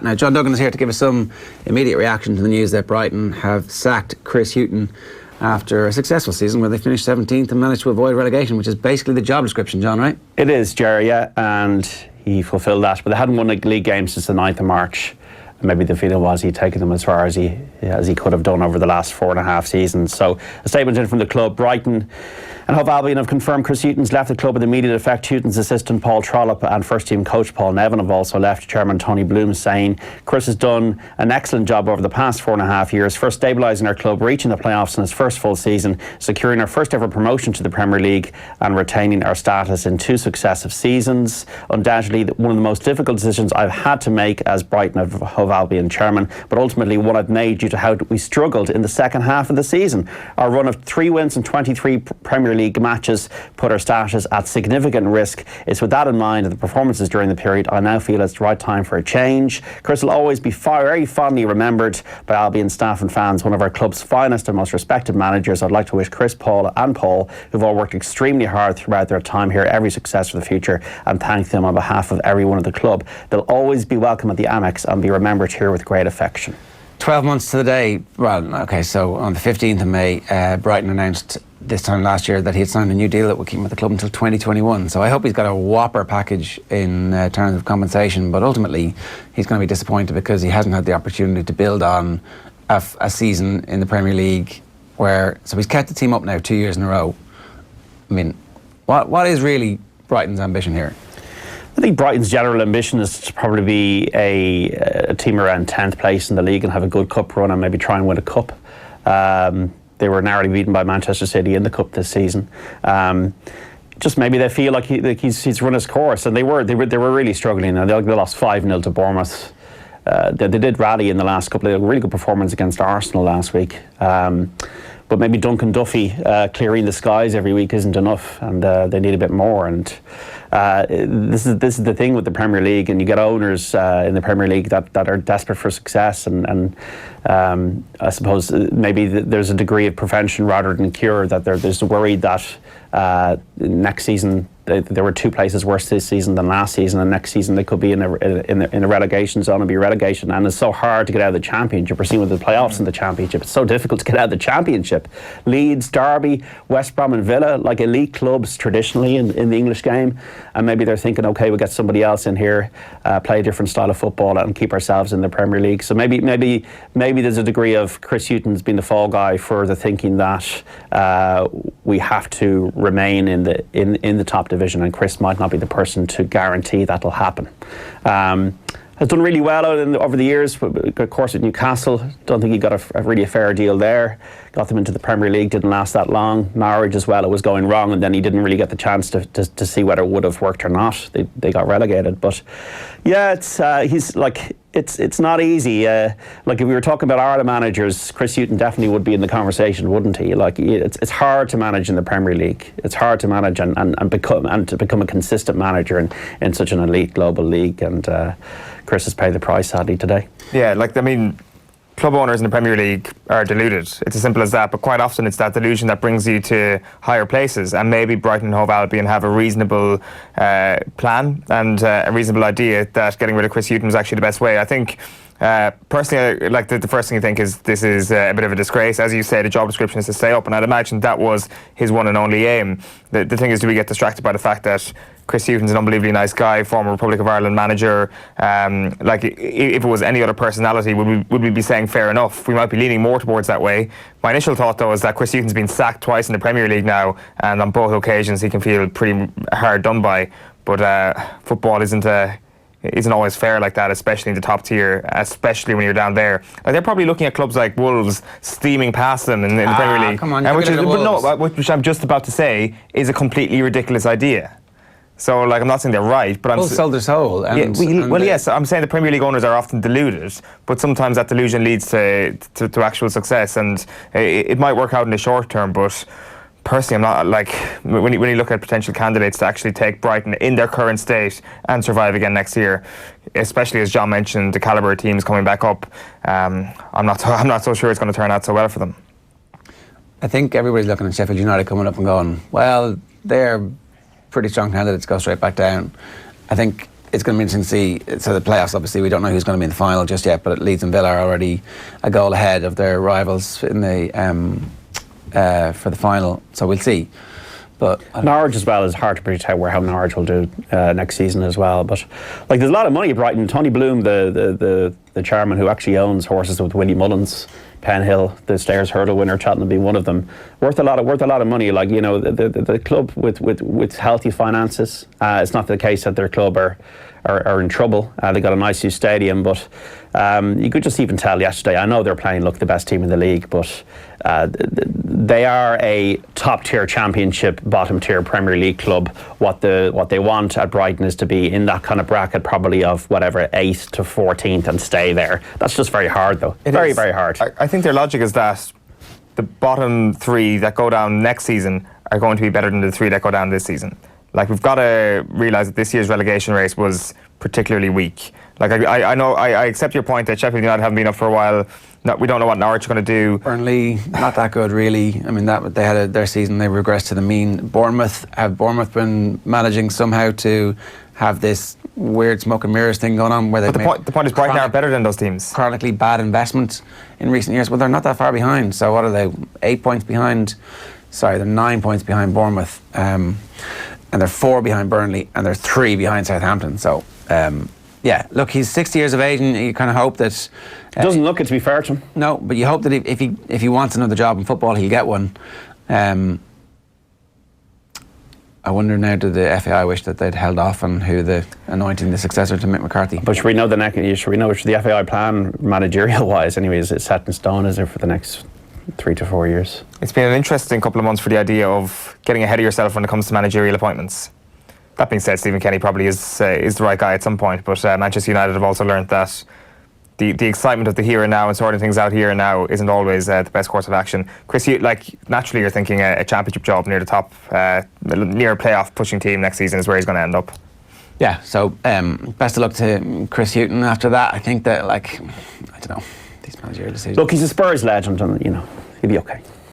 Now, John Duggan is here to give us some immediate reaction to the news that Brighton have sacked Chris Hughton after a successful season where they finished 17th and managed to avoid relegation, which is basically the job description, John, right? It is, Ger, yeah, and he fulfilled that, but they hadn't won a league game since the 9th of March. Maybe the feeling was he'd taken them as far as he could have done over the last 4.5 seasons. So a statement in from the club. Brighton and Hove Albion have confirmed Chris Hughton's left the club with immediate effect. Hughton's assistant Paul Trollope and first team coach Paul Nevin have also left. Chairman Tony Bloom saying Chris has done an excellent job over the past 4.5 years, first stabilising our club, reaching the playoffs in his first full season, securing our first ever promotion to the Premier League and retaining our status in 2 successive seasons. Undoubtedly one of the most difficult decisions I've had to make as Brighton of Hove Albion chairman, but ultimately one I've made due to how we struggled in the second half of the season. Our run of 3 wins and 23 Premier League matches put our status at significant risk. It's with that in mind and the performances during the period, I now feel it's the right time for a change. Chris will always be very fondly remembered by Albion staff and fans, one of our club's finest and most respected managers. I'd like to wish Chris, Paul and Paul, who've all worked extremely hard throughout their time here, every success for the future, and thank them on behalf of everyone at the club. They'll always be welcome at the Amex and be remembered here with great affection. 12 months to the day. Well, okay, so on the 15th of May, Brighton announced this time last year that he had signed a new deal that would keep him at the club until 2021. So I hope he's got a whopper package in terms of compensation, but ultimately he's going to be disappointed because he hasn't had the opportunity to build on a season in the Premier League so he's kept the team up now 2 years in a row. I mean, what is really Brighton's ambition here? I think Brighton's general ambition is to probably be a team around 10th place in the league and have a good cup run and maybe try and win a cup. They were narrowly beaten by Manchester City in the cup this season. Just maybe they feel like he's run his course, and they were really struggling. And they lost 5-0 to Bournemouth. They did rally in the last couple of really good performance against Arsenal last week. But maybe Duncan Duffy clearing the skies every week isn't enough, and they need a bit more. And this is the thing with the Premier League, and you get owners in the Premier League that are desperate for success, and I suppose maybe there's a degree of prevention rather than cure. That there's a worry that next season there were 2 places worse this season than last season, and next season they could be in a relegation zone and be relegation. And it's so hard to get out of the Championship. We're seeing with the playoffs in the Championship, it's so difficult to get out of the Championship. Leeds, Derby, West Brom and Villa, like elite clubs traditionally in the English game, and maybe they're thinking, okay, we'll get somebody else in here, play a different style of football and keep ourselves in the Premier League. So maybe there's a degree of Chris Hughton's been the fall guy for the thinking that we have to remain in the top division, and Chris might not be the person to guarantee that'll happen. Has done really well over the years. Of course, at Newcastle, don't think he got a really fair deal there. Got them into the Premier League, didn't last that long. Norwich as well, it was going wrong, and then he didn't really get the chance to see whether it would have worked or not. They got relegated, but yeah, it's not easy. Like if we were talking about Ireland managers, Chris Hughton definitely would be in the conversation, wouldn't he? Like it's hard to manage in the Premier League. It's hard to manage and become a consistent manager in such an elite global league. And Chris has paid the price sadly today. Yeah, club owners in the Premier League are deluded. It's as simple as that, but quite often it's that delusion that brings you to higher places, and maybe Brighton and Hove Albion have a reasonable plan and a reasonable idea that getting rid of Chris Hughton was actually the best way. I think personally, the first thing I think is this is a bit of a disgrace. As you say, the job description is to stay up, and I'd imagine that was his one and only aim. The thing is, do we get distracted by the fact that Chris Hughton's an unbelievably nice guy, former Republic of Ireland manager? If it was any other personality, would we be saying fair enough? We might be leaning more towards that way. My initial thought, though, is that Chris Hughton's been sacked twice in the Premier League now, and on both occasions he can feel pretty hard done by. But football isn't always fair like that, especially in the top tier, especially when you're down there. They're probably looking at clubs like Wolves steaming past them in the Premier League. Come on, which I'm just about to say is a completely ridiculous idea. So, I'm not saying they're right, but Wolves sold their soul. Yes, I'm saying the Premier League owners are often deluded, but sometimes that delusion leads to actual success, and it might work out in the short term, but personally, I'm not when you look at potential candidates to actually take Brighton in their current state and survive again next year, especially as John mentioned, the calibre of teams coming back up. I'm not so sure it's going to turn out so well for them. I think everybody's looking at Sheffield United coming up and going, well, they're pretty strong candidates to go straight back down. I think it's going to be interesting to see. So the playoffs, obviously, we don't know who's going to be in the final just yet, but Leeds and Villa are already a goal ahead of their rivals in the for the final. So we'll see. But Norwich as well is hard to predict how Norwich will do next season as well. But like, there's a lot of money at Brighton. Tony Bloom, the chairman who actually owns horses with Willie Mullins, Penhill, the Stayers Hurdle winner, Cheltenham being one of them, worth a lot of money. Like, you know, the club with healthy finances. It's not the case that their club are in trouble. They got a nice new stadium, but you could just even tell yesterday. I know they're playing the best team in the league, but they are a top-tier Championship, bottom-tier Premier League club. What they want at Brighton is to be in that kind of bracket, probably of whatever 8th to 14th, and stay there. That's just very hard, though. Very hard. I think their logic is that the bottom 3 that go down next season are going to be better than the 3 that go down this season. Like, we've got to realise that this year's relegation race was particularly weak. Like, I know, I accept your point that Sheffield United haven't been up for a while. No, we don't know what Norwich are going to do. Burnley, not that good, really. I mean, that they had their season, they regressed to the mean. Bournemouth been managing somehow to have this weird smoke and mirrors thing going on? Where they but the point is Brighton are better than those teams. Chronically bad investment in recent years. Well, they're not that far behind. So what are they? 8 points behind. Sorry, they're 9 points behind Bournemouth. And they're 4 behind Burnley, and they're 3 behind Southampton. So, yeah, look, he's 60 years of age, and you kind of hope that... doesn't look it, to be fair to him. No, but you hope that if he wants another job in football, he'll get one. I wonder now, do the FAI wish that they'd held off on anointing the successor to Mick McCarthy? But should we know which the FAI plan, managerial-wise, anyways, is set in stone, is it, for the next 3 to 4 years? It's been an interesting couple of months for the idea of getting ahead of yourself when it comes to managerial appointments. That being said, Stephen Kenny probably is the right guy at some point, but Manchester United have also learned that the excitement of the here and now and sorting things out here and now isn't always the best course of action. Chris, naturally you're thinking a championship job near the top, near a playoff pushing team next season is where he's going to end up. Yeah, so best of luck to Chris Hughton after that. I think that, I don't know, these managerial decisions. Look, he's a Spurs legend, and, he'll be okay.